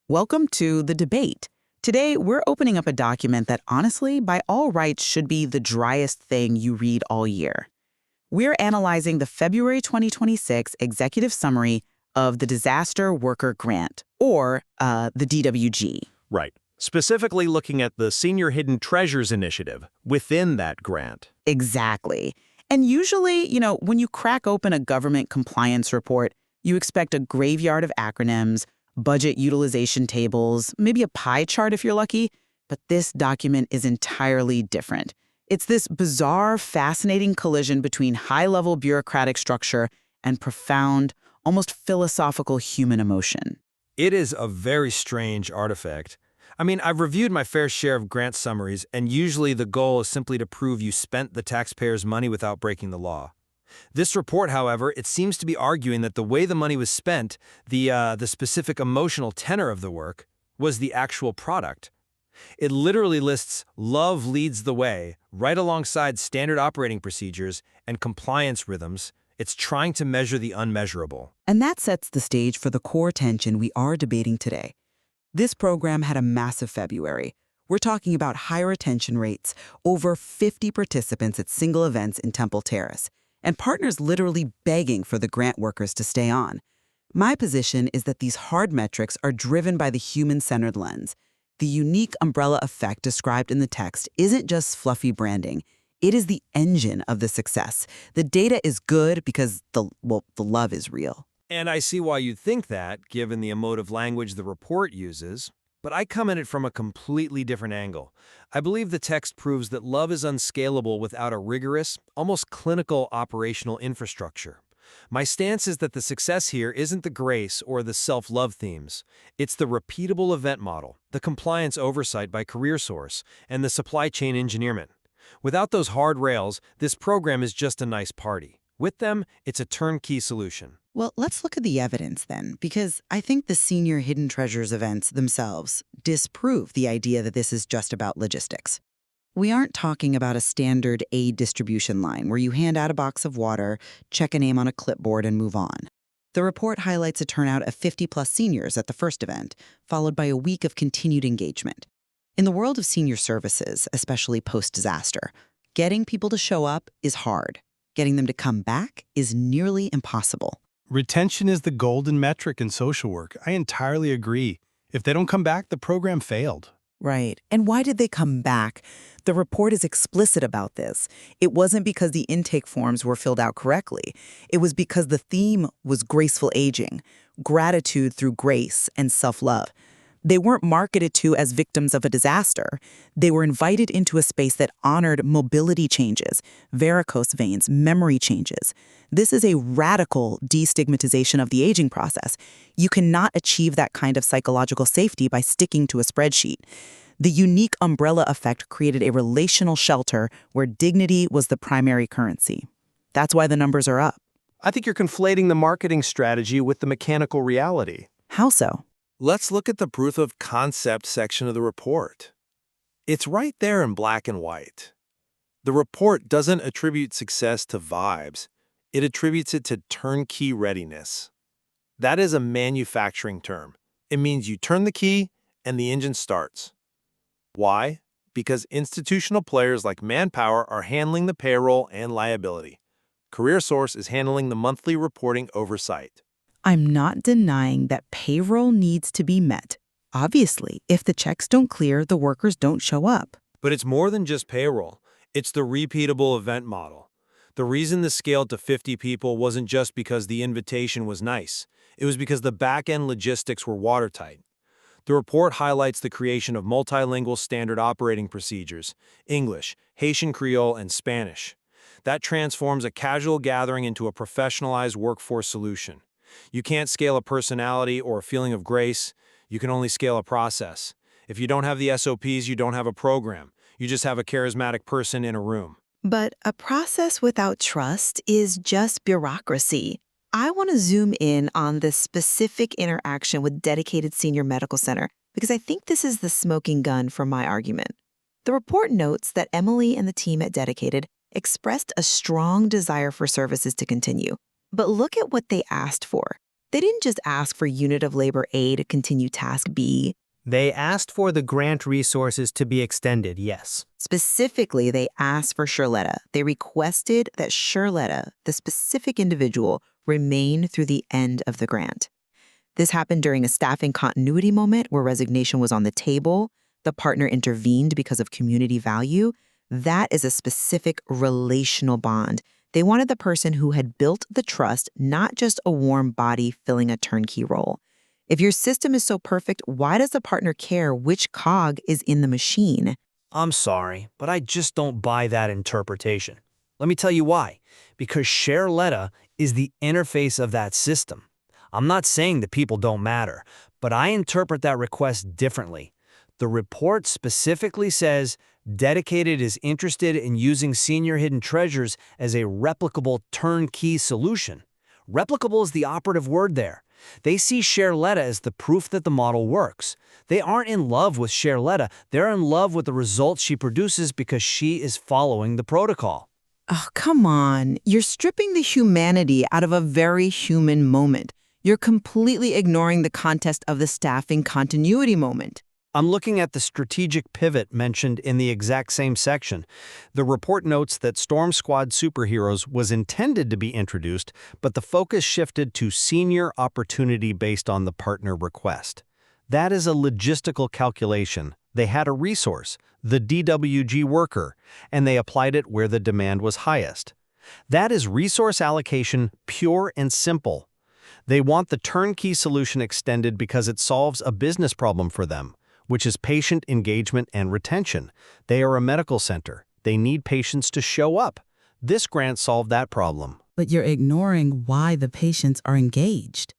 Welcome to The Debate. Today, we're opening up a document that honestly, by all rights, should be the driest thing you read all year. We're analyzing the February 2026 executive summary of the Disaster Worker Grant, or the DWG. Right. Specifically looking at the Senior Hidden Treasures Initiative within that grant. Exactly. And usually, when you crack open a government compliance report, you expect a graveyard of acronyms, budget utilization tables, maybe a pie chart if you're lucky, but this document is entirely different. It's this bizarre, fascinating collision between high-level bureaucratic structure and profound, almost philosophical human emotion. It is a very strange artifact. I mean, I've reviewed my fair share of grant summaries, and usually the goal is simply to prove you spent the taxpayers' money without breaking the law. This report, however, it seems to be arguing that the way the money was spent, the specific emotional tenor of the work, was the actual product. It literally lists love leads the way right alongside standard operating procedures and compliance rhythms. It's trying to measure the unmeasurable. And that sets the stage for the core tension we are debating today. This program had a massive February. We're talking about high retention rates, over 50 participants at single events in Temple Terrace, and partners literally begging for the grant workers to stay on. My position is that these hard metrics are driven by the human-centered lens. The unique umbrella effect described in the text isn't just fluffy branding. It is the engine of the success. The data is good because the love is real. And I see why you'd think that, given the emotive language the report uses. But I come at it from a completely different angle. I believe the text proves that love is unscalable without a rigorous, almost clinical operational infrastructure. My stance is that the success here isn't the grace or the self-love themes. It's the repeatable event model, the compliance oversight by CareerSource, and the supply chain engineering. Without those hard rails, this program is just a nice party. With them, it's a turnkey solution. Well, let's look at the evidence then, because I think the Senior Hidden Treasures events themselves disprove the idea that this is just about logistics. We aren't talking about a standard aid distribution line where you hand out a box of water, check a name on a clipboard, and move on. The report highlights a turnout of 50-plus seniors at the first event, followed by a week of continued engagement. In the world of senior services, especially post-disaster, getting people to show up is hard. Getting them to come back is nearly impossible. Retention is the golden metric in social work. I entirely agree. If they don't come back, the program failed. Right. And why did they come back? The report is explicit about this. It wasn't because the intake forms were filled out correctly. It was because the theme was graceful aging, gratitude through grace and self-love. They weren't marketed to as victims of a disaster. They were invited into a space that honored mobility changes, varicose veins, memory changes. This is a radical destigmatization of the aging process. You cannot achieve that kind of psychological safety by sticking to a spreadsheet. The unique umbrella effect created a relational shelter where dignity was the primary currency. That's why the numbers are up. I think you're conflating the marketing strategy with the mechanical reality. How so? Let's look at the proof of concept section of the report. It's right there in black and white. The report doesn't attribute success to vibes. It attributes it to turnkey readiness. That is a manufacturing term. It means you turn the key and the engine starts. Why? Because institutional players like Manpower are handling the payroll and liability. CareerSource is handling the monthly reporting oversight. I'm not denying that payroll needs to be met. Obviously, if the checks don't clear, the workers don't show up. But it's more than just payroll. It's the repeatable event model. The reason this scaled to 50 people wasn't just because the invitation was nice. It was because the back-end logistics were watertight. The report highlights the creation of multilingual standard operating procedures, English, Haitian Creole, and Spanish. That transforms a casual gathering into a professionalized workforce solution. You can't scale a personality or a feeling of grace. You can only scale a process. If you don't have the SOPs, you don't have a program. You just have a charismatic person in a room. But a process without trust is just bureaucracy. I want to zoom in on this specific interaction with Dedicated Senior Medical Center because I think this is the smoking gun for my argument. The report notes that Emily and the team at Dedicated expressed a strong desire for services to continue. But look at what they asked for. They didn't just ask for unit of labor A to continue task B. They asked for the grant resources to be extended, yes. Specifically, they asked for Charletta. They requested that Charletta, the specific individual, remain through the end of the grant. This happened during a staffing continuity moment where resignation was on the table. The partner intervened because of community value. That is a specific relational bond. They wanted the person who had built the trust, not just a warm body filling a turnkey role. If your system is so perfect, why does the partner care which cog is in the machine? I'm sorry, but I just don't buy that interpretation. Let me tell you why. Because Charletta is the interface of that system. I'm not saying that people don't matter, but I interpret that request differently. The report specifically says Dedicated is interested in using senior hidden treasures as a replicable turnkey solution. Replicable is the operative word there. They see Charletta as the proof that the model works. They aren't in love with Charletta, they're in love with the results she produces because she is following the protocol. Oh, come on. You're stripping the humanity out of a very human moment. You're completely ignoring the context of the staffing continuity moment. I'm looking at the strategic pivot mentioned in the exact same section. The report notes that Storm Squad Superheroes was intended to be introduced, but the focus shifted to senior opportunity based on the partner request. That is a logistical calculation. They had a resource, the DWG worker, and they applied it where the demand was highest. That is resource allocation, pure and simple. They want the turnkey solution extended because it solves a business problem for them, which is patient engagement and retention. They are a medical center. They need patients to show up. This grant solved that problem. But you're ignoring why the patients are engaged.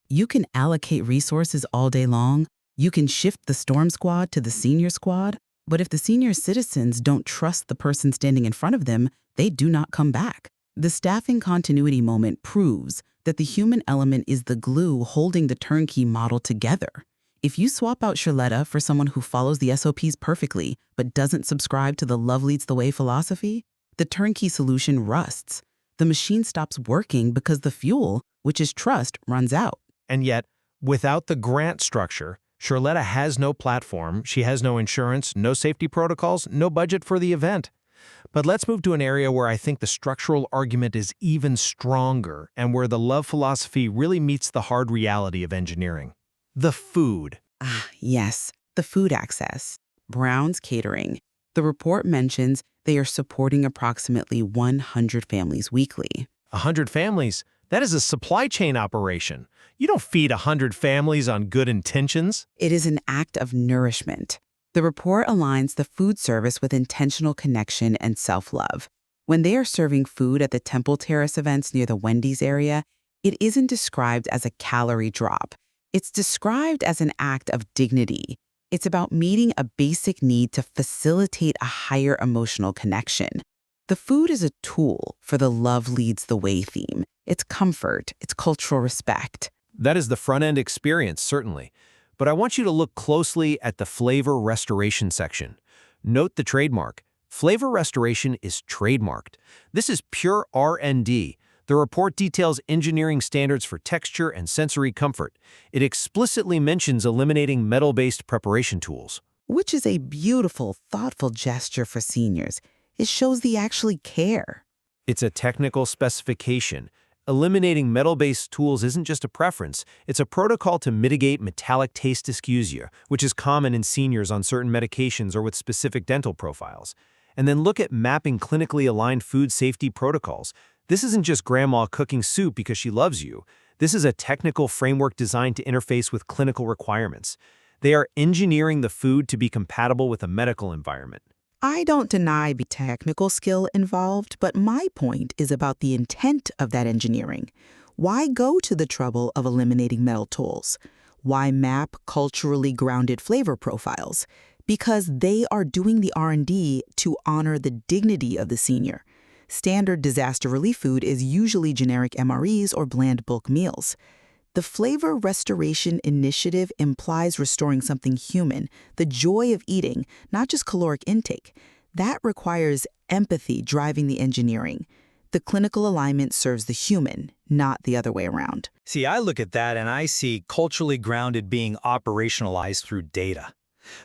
You can allocate resources all day long. You can shift the storm squad to the senior squad. But if the senior citizens don't trust the person standing in front of them, they do not come back. The staffing continuity moment proves that the human element is the glue holding the turnkey model together. If you swap out Charletta for someone who follows the SOPs perfectly but doesn't subscribe to the love leads the way philosophy, the turnkey solution rusts. The machine stops working because the fuel, which is trust, runs out. And yet, without the grant structure, Charletta has no platform, she has no insurance, no safety protocols, no budget for the event. But let's move to an area where I think the structural argument is even stronger and where the love philosophy really meets the hard reality of engineering. The food. Yes, the food access. Brown's Catering. The report mentions they are supporting approximately 100 families weekly. 100 families? That is a supply chain operation. You don't feed 100 families on good intentions. It is an act of nourishment. The report aligns the food service with intentional connection and self-love. When they are serving food at the Temple Terrace events near the Wendy's area, it isn't described as a calorie drop. It's described as an act of dignity. It's about meeting a basic need to facilitate a higher emotional connection. The food is a tool for the love leads the way theme. It's comfort, it's cultural respect. That is the front-end experience, certainly. But I want you to look closely at the flavor restoration section. Note the trademark. Flavor restoration is trademarked. This is pure R&D. The report details engineering standards for texture and sensory comfort. It explicitly mentions eliminating metal-based preparation tools. Which is a beautiful, thoughtful gesture for seniors. It shows they actually care. It's a technical specification. Eliminating metal-based tools isn't just a preference, it's a protocol to mitigate metallic taste dysgeusia, which is common in seniors on certain medications or with specific dental profiles. And then look at mapping clinically aligned food safety protocols. This isn't just grandma cooking soup because she loves you. This is a technical framework designed to interface with clinical requirements. They are engineering the food to be compatible with a medical environment. I don't deny the technical skill involved, but my point is about the intent of that engineering. Why go to the trouble of eliminating metal tools? Why map culturally grounded flavor profiles? Because they are doing the R&D to honor the dignity of the senior. Standard disaster relief food is usually generic MREs or bland bulk meals. The Flavor Restoration Initiative implies restoring something human, the joy of eating, not just caloric intake. That requires empathy driving the engineering. The clinical alignment serves the human, not the other way around. See, I look at that and I see culturally grounded being operationalized through data.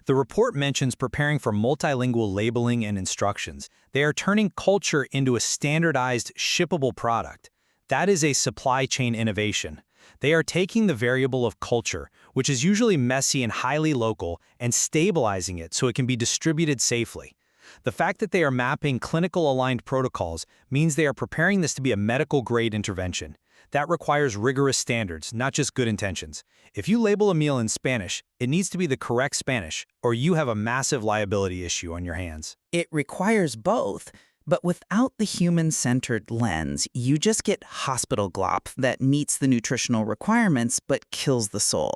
The report mentions preparing for multilingual labeling and instructions. They are turning culture into a standardized, shippable product. That is a supply chain innovation. They are taking the variable of culture, which is usually messy and highly local, and stabilizing it so it can be distributed safely. The fact that they are mapping clinical-aligned protocols means they are preparing this to be a medical-grade intervention. That requires rigorous standards, not just good intentions. If you label a meal in Spanish, it needs to be the correct Spanish, or you have a massive liability issue on your hands. It requires both, but without the human-centered lens, you just get hospital glop that meets the nutritional requirements but kills the soul.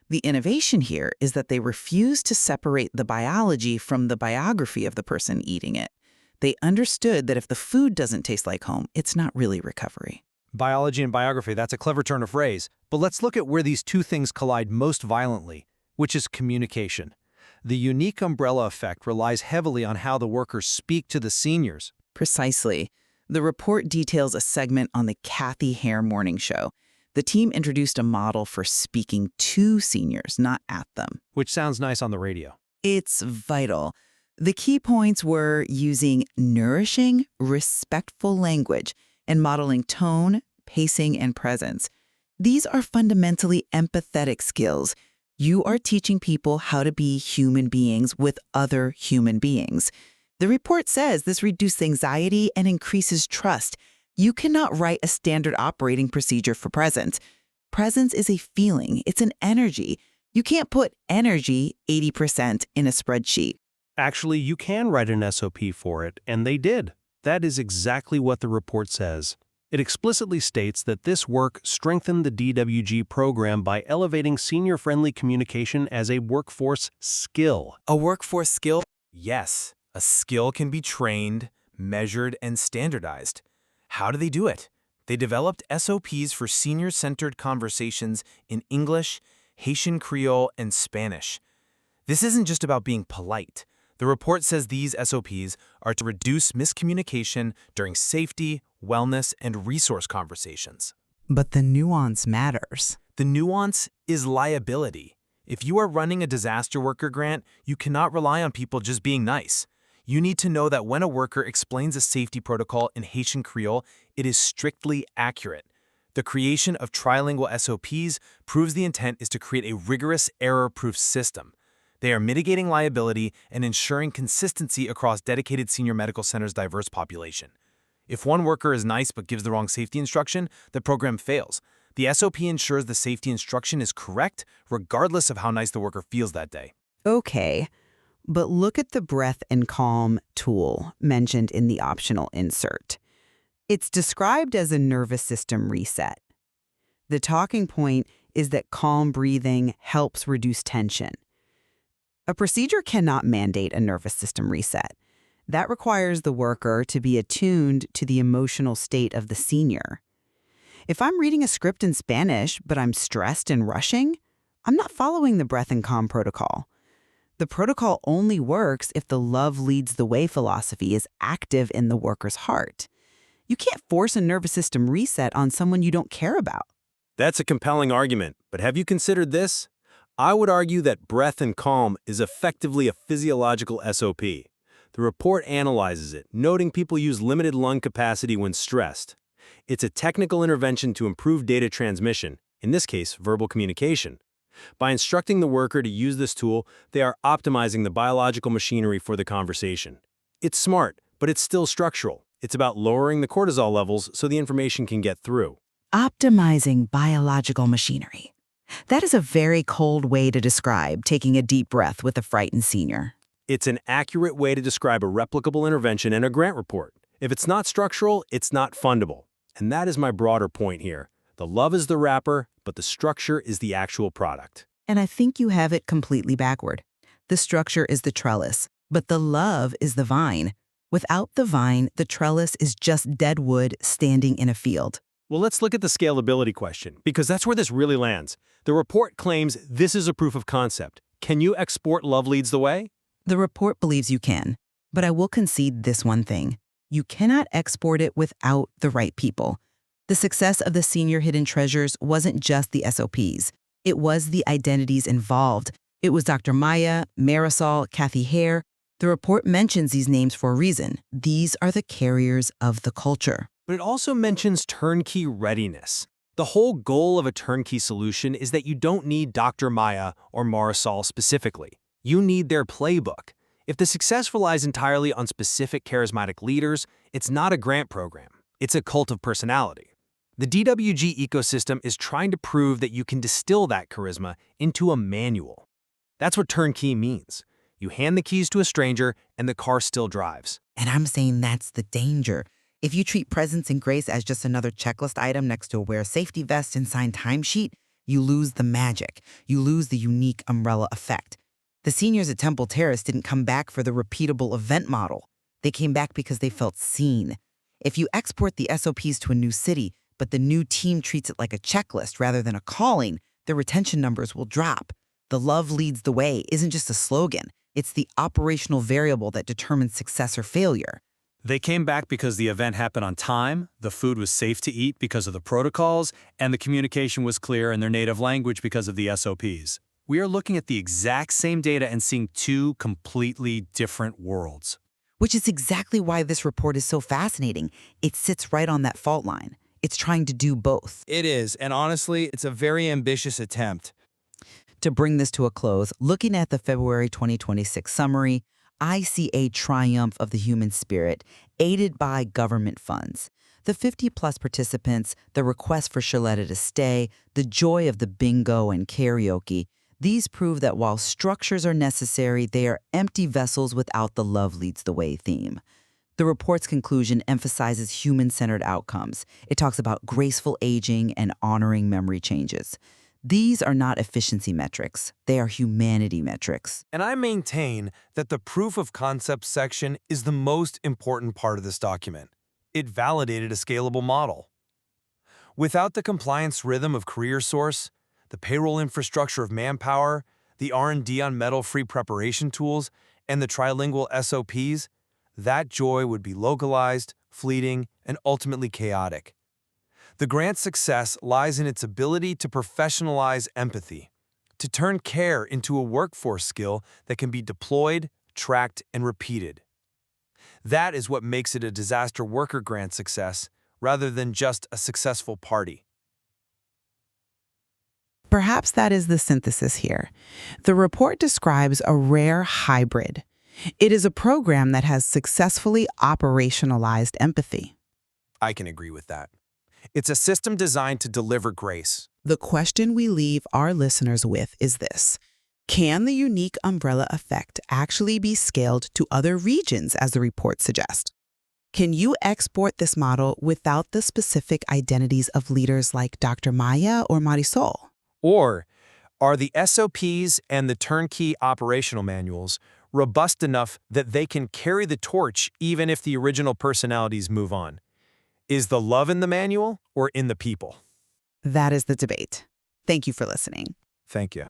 The innovation here is that they refuse to separate the biology from the biography of the person eating it. They understood that if the food doesn't taste like home, it's not really recovery. Biology and biography, that's a clever turn of phrase. But let's look at where these two things collide most violently, which is communication. The unique umbrella effect relies heavily on how the workers speak to the seniors. Precisely. The report details a segment on the Kathy Hare Morning Show. The team introduced a model for speaking to seniors, not at them. Which sounds nice on the radio. It's vital. The key points were using nourishing, respectful language and modeling tone, pacing, and presence. These are fundamentally empathetic skills. You are teaching people how to be human beings with other human beings. The report says this reduces anxiety and increases trust. You cannot write a standard operating procedure for presence. Presence is a feeling. It's an energy. You can't put energy 80% in a spreadsheet. Actually, you can write an SOP for it, and they did. That is exactly what the report says. It explicitly states that this work strengthened the DWG program by elevating senior-friendly communication as a workforce skill. A workforce skill? Yes. A skill can be trained, measured, and standardized. How do they do it? They developed SOPs for senior-centered conversations in English, Haitian Creole, and Spanish. This isn't just about being polite. The report says these SOPs are to reduce miscommunication during safety, wellness, and resource conversations. But the nuance matters. The nuance is liability. If you are running a disaster worker grant, you cannot rely on people just being nice. You need to know that when a worker explains a safety protocol in Haitian Creole, it is strictly accurate. The creation of trilingual SOPs proves the intent is to create a rigorous, error-proof system. They are mitigating liability and ensuring consistency across dedicated senior medical centers' diverse population. If one worker is nice but gives the wrong safety instruction, the program fails. The SOP ensures the safety instruction is correct, regardless of how nice the worker feels that day. Okay, but look at the breath and calm tool mentioned in the optional insert. It's described as a nervous system reset. The talking point is that calm breathing helps reduce tension. A procedure cannot mandate a nervous system reset. That requires the worker to be attuned to the emotional state of the senior. If I'm reading a script in Spanish, but I'm stressed and rushing, I'm not following the breath and calm protocol. The protocol only works if the love leads the way philosophy is active in the worker's heart. You can't force a nervous system reset on someone you don't care about. That's a compelling argument, but have you considered this? I would argue that breath and calm is effectively a physiological SOP. The report analyzes it, noting people use limited lung capacity when stressed. It's a technical intervention to improve data transmission, in this case, verbal communication. By instructing the worker to use this tool, they are optimizing the biological machinery for the conversation. It's smart, but it's still structural. It's about lowering the cortisol levels so the information can get through. Optimizing biological machinery. That is a very cold way to describe taking a deep breath with a frightened senior. It's an accurate way to describe a replicable intervention in a grant report. If it's not structural, it's not fundable. And that is my broader point here. The love is the wrapper, but the structure is the actual product. And I think you have it completely backward. The structure is the trellis, but the love is the vine. Without the vine, the trellis is just dead wood standing in a field. Well, let's look at the scalability question, because that's where this really lands. The report claims this is a proof of concept. Can you export Love Leads the Way? The report believes you can, but I will concede this one thing. You cannot export it without the right people. The success of the senior hidden treasures wasn't just the SOPs. It was the identities involved. It was Dr. Maya, Marisol, Kathy Hare. The report mentions these names for a reason. These are the carriers of the culture. But it also mentions turnkey readiness. The whole goal of a turnkey solution is that you don't need Dr. Maya or Marisol specifically. You need their playbook. If the success relies entirely on specific charismatic leaders, it's not a grant program. It's a cult of personality. The DWG ecosystem is trying to prove that you can distill that charisma into a manual. That's what turnkey means. You hand the keys to a stranger and the car still drives. And I'm saying that's the danger. If you treat presence and grace as just another checklist item next to a wear safety vest and sign timesheet, you lose the magic. You lose the unique umbrella effect. The seniors at Temple Terrace didn't come back for the repeatable event model. They came back because they felt seen. If you export the SOPs to a new city, but the new team treats it like a checklist rather than a calling, the retention numbers will drop. The love leads the way isn't just a slogan. It's the operational variable that determines success or failure. They came back because the event happened on time, the food was safe to eat because of the protocols, and the communication was clear in their native language because of the SOPs. We are looking at the exact same data and seeing two completely different worlds. Which is exactly why this report is so fascinating. It sits right on that fault line. It's trying to do both. It is, and honestly, it's a very ambitious attempt. To bring this to a close, looking at the February 2026 summary, I see a triumph of the human spirit, aided by government funds. The 50-plus participants, the request for Shaletta to stay, the joy of the bingo and karaoke, these prove that while structures are necessary, they are empty vessels without the love leads the way theme. The report's conclusion emphasizes human-centered outcomes. It talks about graceful aging and honoring memory changes. These are not efficiency metrics. They are humanity metrics. And I maintain that the proof of concept section is the most important part of this document. It validated a scalable model. Without the compliance rhythm of CareerSource, the payroll infrastructure of Manpower, the R&D on metal-free preparation tools, and the trilingual SOPs, that joy would be localized, fleeting, and ultimately chaotic. The grant's success lies in its ability to professionalize empathy, to turn care into a workforce skill that can be deployed, tracked, and repeated. That is what makes it a disaster worker grant success, rather than just a successful party. Perhaps that is the synthesis here. The report describes a rare hybrid. It is a program that has successfully operationalized empathy. I can agree with that. It's a system designed to deliver grace. The question we leave our listeners with is this: can the unique umbrella effect actually be scaled to other regions, as the report suggests? Can you export this model without the specific identities of leaders like Dr. Maya or Marisol? Or are the SOPs and the turnkey operational manuals robust enough that they can carry the torch even if the original personalities move on? Is the love in the manual or in the people? That is the debate. Thank you for listening. Thank you.